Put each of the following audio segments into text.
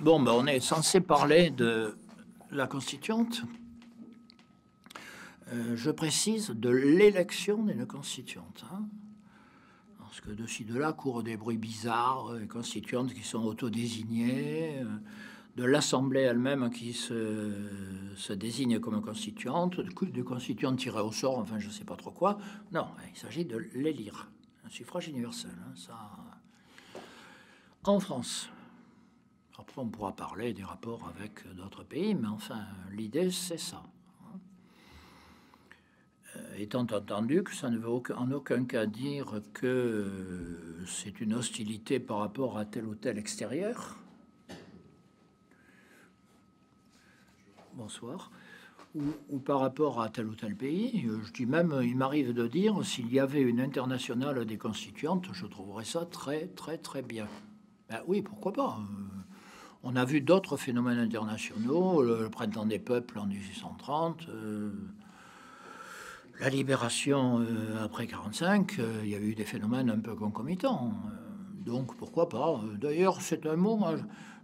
Bon, ben, on est censé parler de la constituante. Je précise de l'élection d'une constituante. Hein, parce que de ci, de là courent des bruits bizarres, constituantes qui sont autodésignées, de l'Assemblée elle-même qui se désigne comme constituante, de constituante tirée au sort, enfin je ne sais pas trop quoi. Non, il s'agit de l'élire. Un suffrage universel, hein, ça. En France. Après, on pourra parler des rapports avec d'autres pays, mais enfin, l'idée, c'est ça. Étant entendu que ça ne veut en aucun cas dire que c'est une hostilité par rapport à tel ou tel extérieur. Bonsoir. Ou par rapport à tel ou tel pays. Je dis même, il m'arrive de dire, s'il y avait une internationale des constituantes, je trouverais ça très, très, très bien. Ben oui, pourquoi pas. On a vu d'autres phénomènes internationaux, le printemps des peuples en 1830, la libération après 45, il y a eu des phénomènes un peu concomitants. Donc pourquoi pas. D'ailleurs, c'est un mot, moi,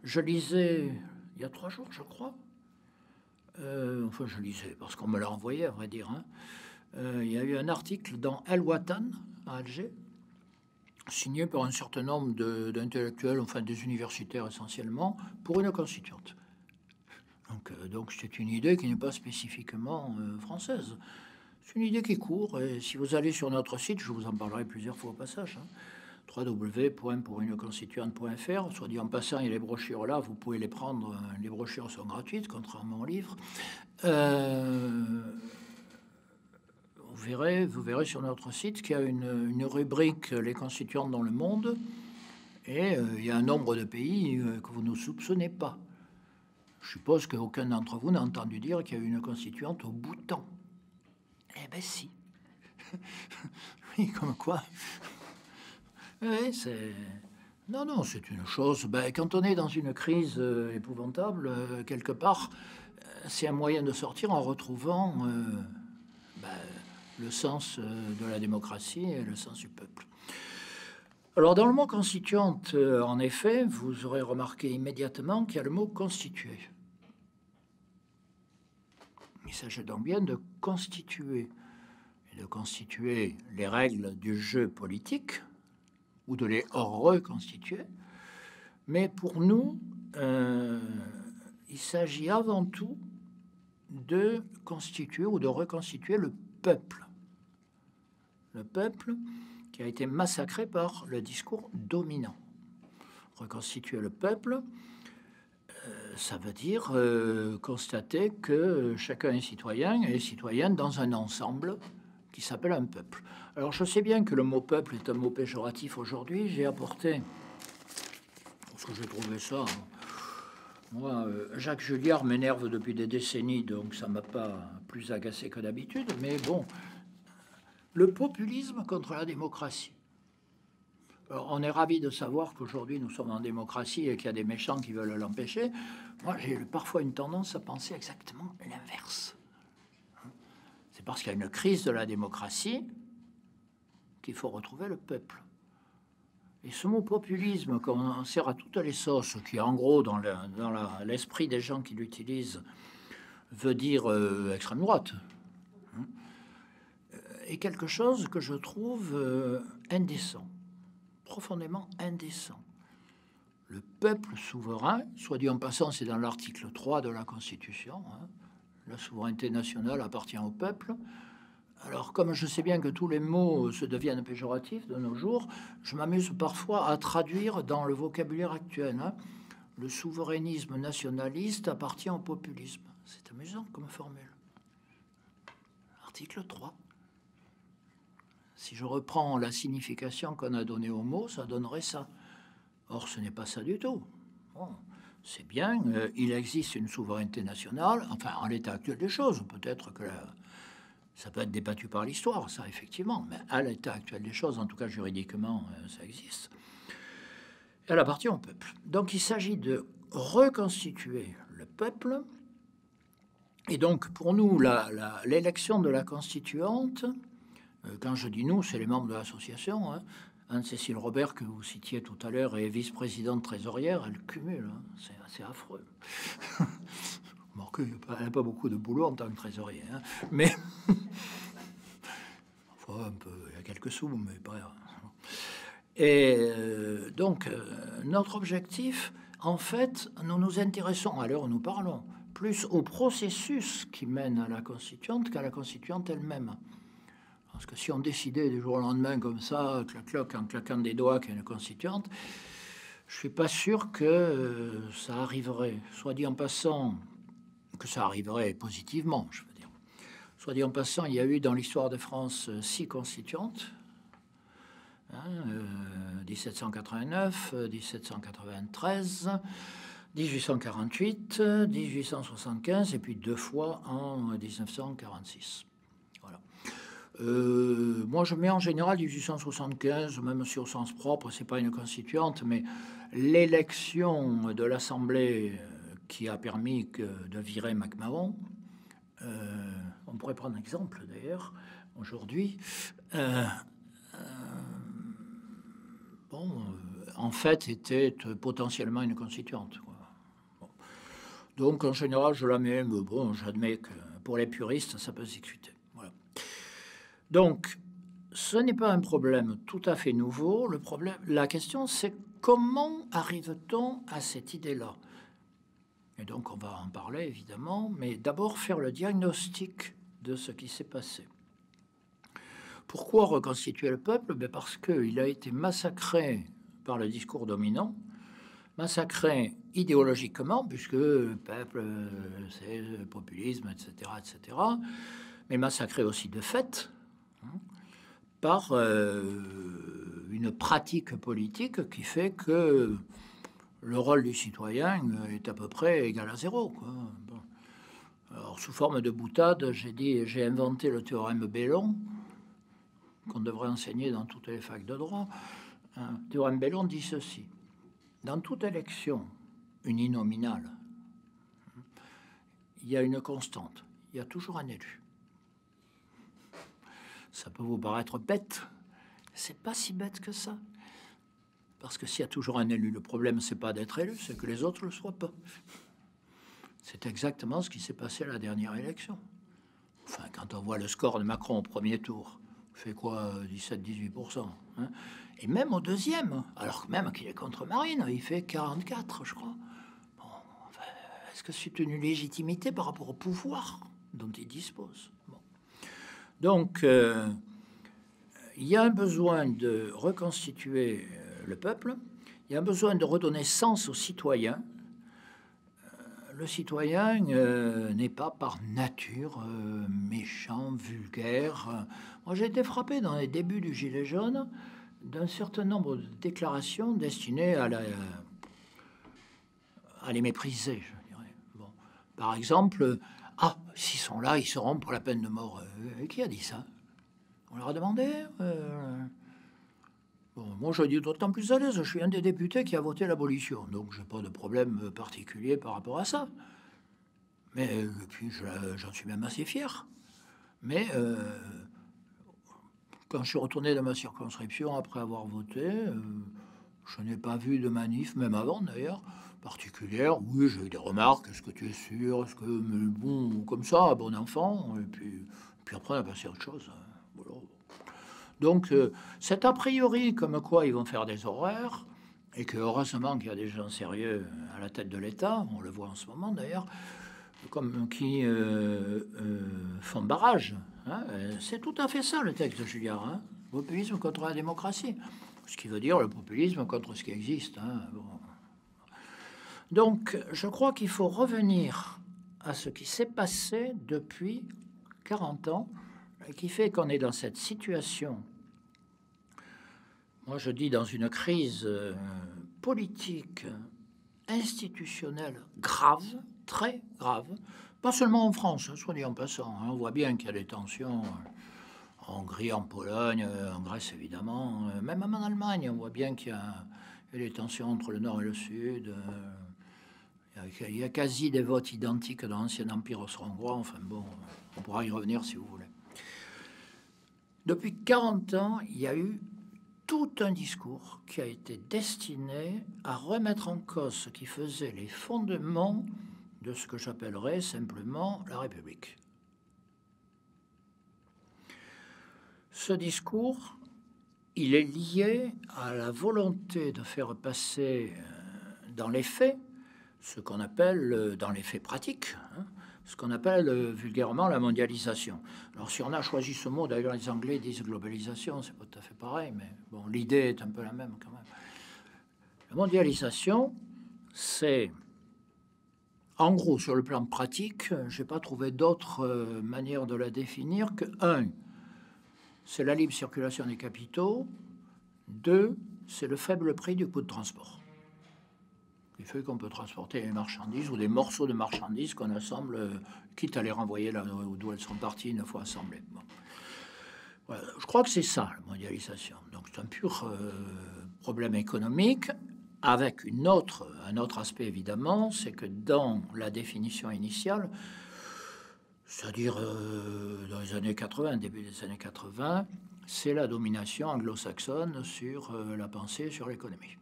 je lisais il y a 3 jours, je crois. Enfin, je lisais, parce qu'on me l'a envoyé, à vrai dire. Hein. Il y a eu un article dans El Watan, à Alger, signé par un certain nombre d'intellectuels, enfin des universitaires essentiellement, pour une constituante. Donc c'est une idée qui n'est pas spécifiquement française. C'est une idée qui court, et si vous allez sur notre site, je vous en parlerai plusieurs fois au passage, hein, www.pouruneconstituante.fr, soit dit en passant, il y a les brochures là, vous pouvez les prendre, les brochures sont gratuites, contrairement aux livres. Vous verrez sur notre site qu'il y a une rubrique les constituantes dans le monde, et il y a un nombre de pays que vous ne soupçonnez pas. Je suppose qu'aucun d'entre vous n'a entendu dire qu'il y a eu une constituante au Bhoutan. Eh ben si. Oui, comme quoi. Oui, c'est... Non, c'est une chose... Ben, quand on est dans une crise épouvantable, quelque part, c'est un moyen de sortir en retrouvant le sens de la démocratie et le sens du peuple. Alors, dans le mot constituante, en effet, vous aurez remarqué immédiatement qu'il y a le mot constituer. Il s'agit donc bien de constituer, et de constituer les règles du jeu politique, ou de les reconstituer. Mais pour nous, il s'agit avant tout de constituer ou de reconstituer le peuple. Le peuple qui a été massacré par le discours dominant. Reconstituer le peuple, ça veut dire constater que chacun est citoyen et citoyenne dans un ensemble qui s'appelle un peuple. Alors je sais bien que le mot peuple est un mot péjoratif aujourd'hui. J'ai apporté, parce que j'ai trouvé ça, moi, Jacques Julliard m'énerve depuis des décennies, donc ça m'a pas plus agacé que d'habitude, mais bon, le populisme contre la démocratie. Alors, on est ravis de savoir qu'aujourd'hui nous sommes en démocratie et qu'il y a des méchants qui veulent l'empêcher. Moi, j'ai parfois une tendance à penser exactement l'inverse. C'est parce qu'il y a une crise de la démocratie qu'il faut retrouver le peuple. Et ce mot populisme, qu'on sert à toutes les sauces, qui en gros, dans l'esprit des gens qui l'utilisent, veut dire extrême droite, est quelque chose que je trouve indécent. Profondément indécent. Le peuple souverain, soit dit en passant, c'est dans l'article 3 de la Constitution, hein, la souveraineté nationale appartient au peuple. Alors, comme je sais bien que tous les mots se deviennent péjoratifs de nos jours, je m'amuse parfois à traduire dans le vocabulaire actuel. Hein, le souverainisme nationaliste appartient au populisme. C'est amusant comme formule. Article 3. Si je reprends la signification qu'on a donnée au mot, ça donnerait ça. Or, ce n'est pas ça du tout. Bon, c'est bien, il existe une souveraineté nationale, enfin, en l'état actuel des choses. Peut-être que ça peut être débattu par l'histoire, ça, effectivement. Mais à l'état actuel des choses, en tout cas juridiquement, ça existe. Elle appartient au peuple. Donc, il s'agit de reconstituer le peuple. Et donc, pour nous, l'élection de la constituante... quand je dis nous, c'est les membres de l'association, hein, Anne-Cécile Robert, que vous citiez tout à l'heure, est vice-présidente trésorière, elle cumule, hein, c'est assez affreux. Elle n'a pas beaucoup de boulot en tant que trésorier, hein, mais enfin, un peu, il y a quelques sous, mais pas. Et donc, notre objectif, en fait, nous nous intéressons, à l'heure où nous parlons, plus au processus qui mène à la constituante qu'à la constituante elle-même. Parce que si on décidait du jour au lendemain comme ça, clac-clac, en claquant des doigts qu'il y a une constituante, je ne suis pas sûr que ça arriverait. Soit dit en passant, que ça arriverait positivement, je veux dire. Soit dit en passant, il y a eu dans l'histoire de France 6 constituantes, 1789, 1793, 1848, 1875 et puis 2 fois en 1946. Voilà. Moi, je mets en général 1875, même si au sens propre, c'est pas une constituante, mais l'élection de l'Assemblée qui a permis de virer MacMahon, on pourrait prendre un exemple d'ailleurs aujourd'hui. En fait, était potentiellement une constituante. Quoi. Bon. Donc, en général, je la mets, mais bon, j'admets que pour les puristes, ça peut s'exécuter. Voilà. Donc, ce n'est pas un problème tout à fait nouveau. La question, c'est comment arrive-t-on à cette idée-là? Et donc, on va en parler, évidemment, mais d'abord faire le diagnostic de ce qui s'est passé. Pourquoi reconstituer le peuple? Parce qu'il a été massacré par le discours dominant, massacré idéologiquement, puisque le peuple, c'est le populisme, etc., etc., mais massacré aussi de fait, par une pratique politique qui fait que le rôle du citoyen est à peu près égal à zéro, quoi. Bon. Alors, sous forme de boutade, j'ai inventé le théorème Bellon, qu'on devrait enseigner dans toutes les facs de droit. Théorème Bellon dit ceci. Dans toute élection uninominale, il y a une constante. Il y a toujours un élu. Ça peut vous paraître bête. C'est pas si bête que ça. Parce que s'il y a toujours un élu, le problème, c'est pas d'être élu, c'est que les autres ne le soient pas. C'est exactement ce qui s'est passé à la dernière élection. Enfin, quand on voit le score de Macron au premier tour, fait quoi, 17-18%, hein, et même au deuxième, alors que même qu'il est contre Marine, il fait 44, je crois. Bon, enfin, est-ce que c'est une légitimité par rapport au pouvoir dont il dispose? Bon. Donc, il y a un besoin de reconstituer le peuple, il y a un besoin de redonner sens aux citoyens. Le citoyen n'est pas par nature méchant, vulgaire. Moi, j'ai été frappé dans les débuts du Gilet jaune d'un certain nombre de déclarations destinées à les mépriser, je dirais. Bon. Par exemple, s'ils sont là, ils seront pour la peine de mort. Qui a dit ça? On leur a demandé. Bon, moi, je dis d'autant plus à l'aise. Je suis un des députés qui a voté l'abolition, donc je n'ai pas de problème particulier par rapport à ça. Mais puis, j'en suis même assez fier. Mais quand je suis retourné dans ma circonscription après avoir voté, je n'ai pas vu de manif, même avant d'ailleurs, particulière. Oui, j'ai eu des remarques. Est-ce que tu es sûr? Est-ce que, mais bon, comme ça, bon enfant. Et puis après, on a passé à autre chose. Voilà. Donc, c'est a priori comme quoi ils vont faire des horreurs, et que heureusement qu'il y a des gens sérieux à la tête de l'État, on le voit en ce moment d'ailleurs, comme qui font barrage. Hein. C'est tout à fait ça le texte de Julliard. Hein. Populisme contre la démocratie. Ce qui veut dire le populisme contre ce qui existe. Hein. Bon. Donc, je crois qu'il faut revenir à ce qui s'est passé depuis 40 ans, qui fait qu'on est dans cette situation, moi je dis dans une crise politique, institutionnelle grave, très grave, pas seulement en France, soit dit en passant, hein, on voit bien qu'il y a des tensions en Hongrie, en Pologne, en Grèce évidemment, même en Allemagne, on voit bien qu'il y a des tensions entre le Nord et le Sud, il y a quasi des votes identiques dans l'ancien empire austro-hongrois, enfin bon, on pourra y revenir si vous voulez. Depuis 40 ans, il y a eu tout un discours qui a été destiné à remettre en cause ce qui faisait les fondements de ce que j'appellerais simplement la République. Ce discours, il est lié à la volonté de faire passer dans les faits ce qu'on appelle, dans les faits pratiques, ce qu'on appelle vulgairement la mondialisation. Alors si on a choisi ce mot, d'ailleurs les Anglais disent globalisation, c'est pas tout à fait pareil, mais bon, l'idée est un peu la même quand même. La mondialisation, c'est, en gros, sur le plan pratique, je n'ai pas trouvé d'autre manière de la définir que, un, c'est la libre circulation des capitaux, deux, c'est le faible prix du coût de transport. Il fait qu'on peut transporter des marchandises ou des morceaux de marchandises qu'on assemble, quitte à les renvoyer là d'où elles sont parties une fois assemblées. Bon. Voilà. Je crois que c'est ça, la mondialisation. Donc c'est un pur problème économique, avec un autre aspect évidemment, c'est que dans la définition initiale, c'est-à-dire dans les années 80, début des années 80, c'est la domination anglo-saxonne sur la pensée, sur l'économie.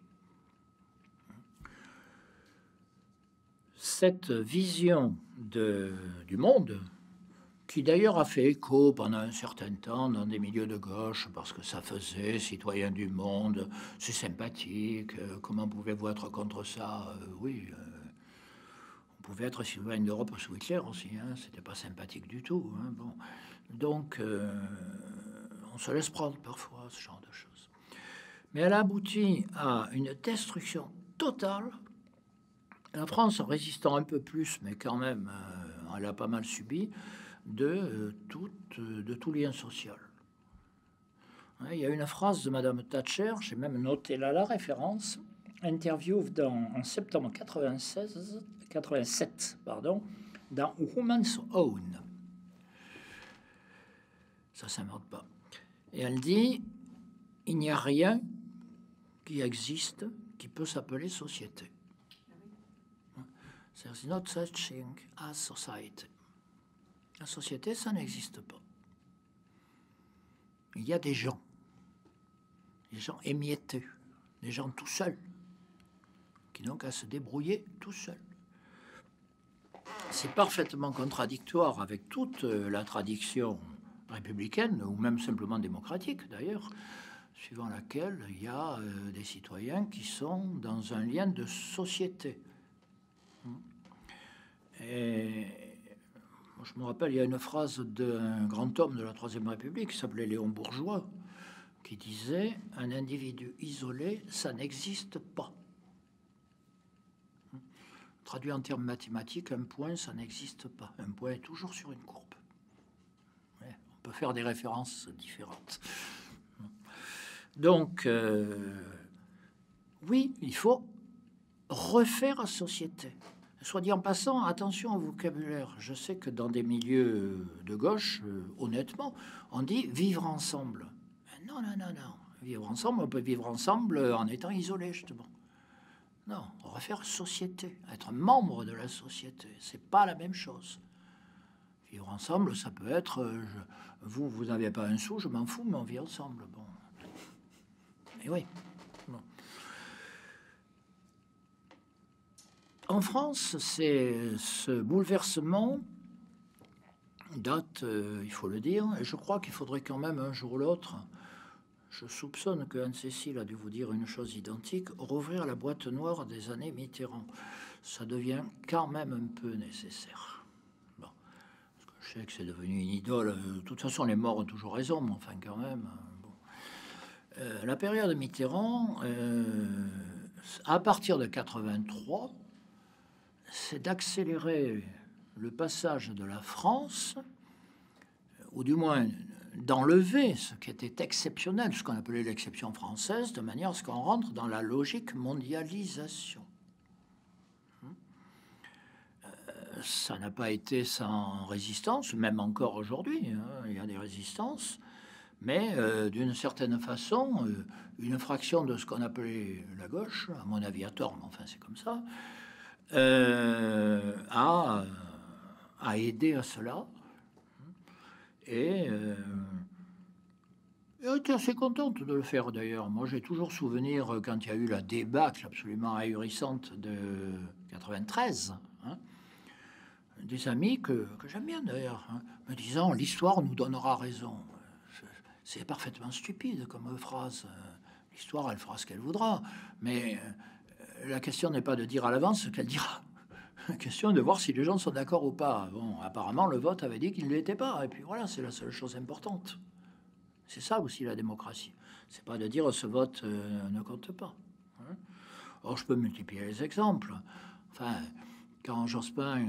Cette vision du monde, qui d'ailleurs a fait écho pendant un certain temps dans des milieux de gauche, parce que ça faisait citoyen du monde, c'est sympathique, comment pouvez-vous être contre ça? Oui, on pouvait être citoyen d'Europe sous Hitler aussi, c'était pas sympathique du tout. Bon. Donc, on se laisse prendre parfois ce genre de choses. Mais elle a abouti à une destruction totale. La France, en résistant un peu plus, mais quand même, elle a pas mal subi, de tout lien social. Il y a une phrase de Madame Thatcher, j'ai même noté là la référence, interview en septembre 87, dans Woman's Own. Ça ne s'invente pas. Et elle dit, il n'y a rien qui existe qui peut s'appeler société. There's not such thing as society. La société, ça n'existe pas. Il y a des gens émiettés, des gens tout seuls, qui n'ont qu'à se débrouiller tout seuls. C'est parfaitement contradictoire avec toute la tradition républicaine, ou même simplement démocratique d'ailleurs, suivant laquelle il y a des citoyens qui sont dans un lien de société. Et je me rappelle, il y a une phrase d'un grand homme de la Troisième République qui s'appelait Léon Bourgeois, qui disait « Un individu isolé, ça n'existe pas ». Traduit en termes mathématiques, un point, ça n'existe pas. Un point est toujours sur une courbe. Ouais, on peut faire des références différentes. Donc, oui, il faut refaire la société. Soit dit en passant, attention au vocabulaire. Je sais que dans des milieux de gauche, honnêtement, on dit vivre ensemble. Non. Vivre ensemble, on peut vivre ensemble en étant isolé, justement. Non, refaire société, être membre de la société, c'est pas la même chose. Vivre ensemble, ça peut être, vous n'avez pas un sou, je m'en fous, mais on vit ensemble. Bon. Et oui. Bon. En France, ce bouleversement date, il faut le dire, et je crois qu'il faudrait quand même un jour ou l'autre, je soupçonne que Anne-Cécile a dû vous dire une chose identique, rouvrir la boîte noire des années Mitterrand. Ça devient quand même un peu nécessaire. Bon, parce que je sais que c'est devenu une idole. De toute façon, les morts ont toujours raison, mais enfin quand même. Bon. La période Mitterrand, à partir de 83, c'est d'accélérer le passage de la France, ou du moins d'enlever ce qui était exceptionnel, ce qu'on appelait l'exception française, de manière à ce qu'on rentre dans la logique mondialisation. Ça n'a pas été sans résistance, même encore aujourd'hui, il y a des résistances, mais d'une certaine façon, une fraction de ce qu'on appelait la gauche, à mon avis à tort, mais enfin c'est comme ça, a aidé à cela et était assez contente de le faire d'ailleurs. Moi, j'ai toujours souvenir quand il y a eu la débâcle absolument ahurissante de 93, hein, des amis que j'aime bien d'ailleurs, hein, me disant l'histoire nous donnera raison. C'est parfaitement stupide comme phrase. L'histoire, elle fera ce qu'elle voudra, mais la question n'est pas de dire à l'avance ce qu'elle dira. La question est de voir si les gens sont d'accord ou pas. Bon, apparemment, le vote avait dit qu'il ne l'était pas, et puis voilà, c'est la seule chose importante. C'est ça aussi la démocratie. C'est pas de dire ce vote ne compte pas. Hein. Or, je peux multiplier les exemples. Enfin, quand Jospin,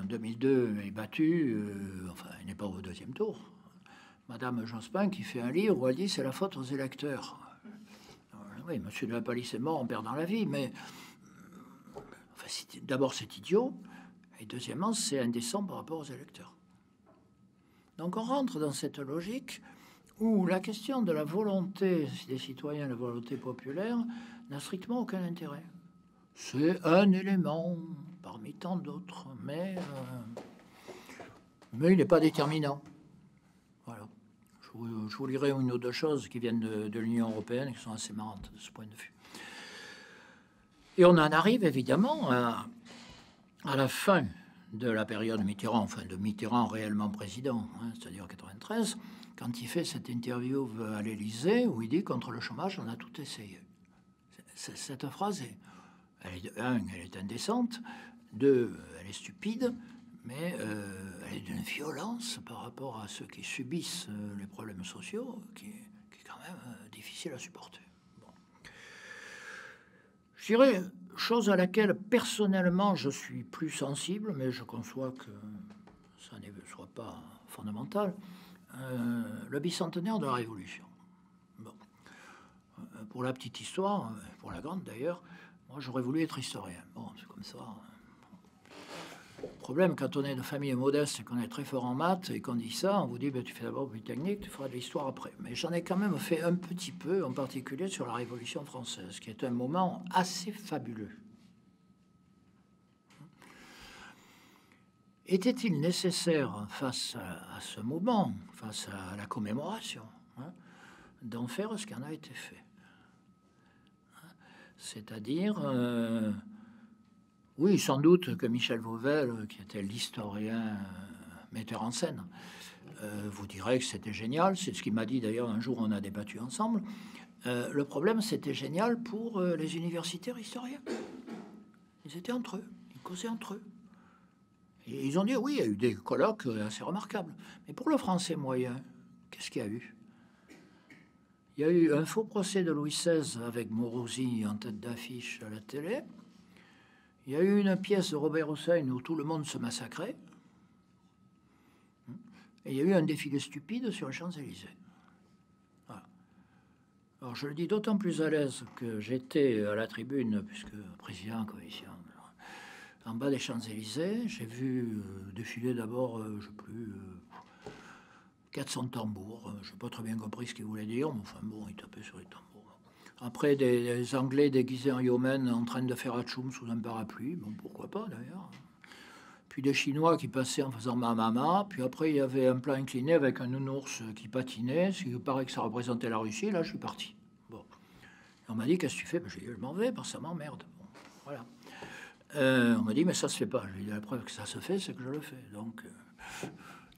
en 2002, est battu, enfin, il n'est pas au deuxième tour. Madame Jospin qui fait un livre où elle dit c'est la faute aux électeurs. Oui, monsieur de la Palisse est mort en perdant la vie, mais enfin, d'abord c'est idiot, et deuxièmement c'est indécent par rapport aux électeurs. Donc on rentre dans cette logique où la question de la volonté des citoyens, la volonté populaire, n'a strictement aucun intérêt. C'est un élément parmi tant d'autres, mais il n'est pas déterminant. Voilà. Je vous lirai une ou deux choses qui viennent de l'Union européenne qui sont assez marrantes de ce point de vue. Et on en arrive évidemment à la fin de la période Mitterrand, enfin de Mitterrand réellement président, hein, c'est-à-dire 93, quand il fait cette interview à l'Élysée où il dit contre le chômage, on a tout essayé. Cette phrase, elle est indécente, deux, elle est stupide, mais elle est d'une violence par rapport à ceux qui subissent les problèmes sociaux qui est quand même difficile à supporter. Bon. Je dirais, chose à laquelle personnellement je suis plus sensible, mais je conçois que ça ne soit pas fondamental, le bicentenaire de la Révolution. Bon. Pour la petite histoire, pour la grande d'ailleurs, moi j'aurais voulu être historien. Bon, c'est comme ça. Le problème, quand on est de famille modeste et qu'on est très fort en maths et qu'on dit ça, on vous dit ben, tu fais d'abord Polytechnique, tu feras de l'histoire après. Mais j'en ai quand même fait un petit peu, en particulier sur la Révolution française, qui est un moment assez fabuleux. Était-il nécessaire, face à ce moment, face à la commémoration, hein, d'en faire ce qui en a été fait? C'est-à-dire... oui, sans doute que Michel Vauvel, qui était l'historien metteur en scène, vous dirait que c'était génial. C'est ce qu'il m'a dit d'ailleurs un jour, on a débattu ensemble. Le problème, c'était génial pour les universitaires historiens. Ils étaient entre eux, ils causaient entre eux. Et ils ont dit, oui, il y a eu des colloques assez remarquables. Mais pour le français moyen, qu'est-ce qu'il y a eu? Il y a eu un faux procès de Louis XVI avec Morosi en tête d'affiche à la télé. Il y a eu une pièce de Robert Hossein où tout le monde se massacrait. Et il y a eu un défilé stupide sur les Champs-Élysées. Voilà. Alors je le dis d'autant plus à l'aise que j'étais à la tribune, puisque président commission, en bas des Champs-Élysées. J'ai vu défiler d'abord, je ne sais plus, 400 tambours. Je n'ai pas très bien compris ce qu'ils voulaient dire, mais enfin bon, ils tapaient sur les tambours. Après, des Anglais déguisés en yeomen en train de faire atchoum sous un parapluie. Bon, pourquoi pas, d'ailleurs. Puis des Chinois qui passaient en faisant mamama. Puis après, il y avait un plan incliné avec un nounours qui patinait. Ce qui paraît que ça représentait la Russie. Là, je suis parti. Bon. Et on m'a dit, qu'est-ce que tu fais? Ben, j'ai dit, je m'en vais, parce que ça m'emmerde. Bon, voilà. On m'a dit, mais ça se fait pas. J'ai dit, la preuve que ça se fait, c'est que je le fais.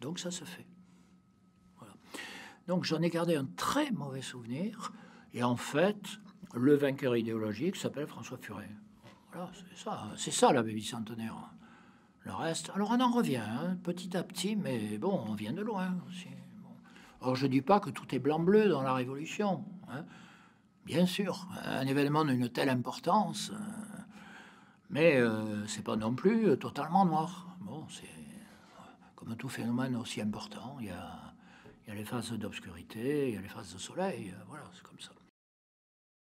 Donc ça se fait. Voilà. Donc, j'en ai gardé un très mauvais souvenir. Et en fait, le vainqueur idéologique s'appelle François Furet. Voilà, c'est ça la bicentenaire. Le reste, alors on en revient, hein, petit à petit, mais bon, on vient de loin aussi. Bon. Alors je dis pas que tout est blanc-bleu dans la Révolution, hein. Bien sûr, un événement d'une telle importance, mais c'est pas non plus totalement noir. Bon, c'est comme tout phénomène aussi important, il y a les phases d'obscurité, il y a les phases de soleil, voilà, c'est comme ça.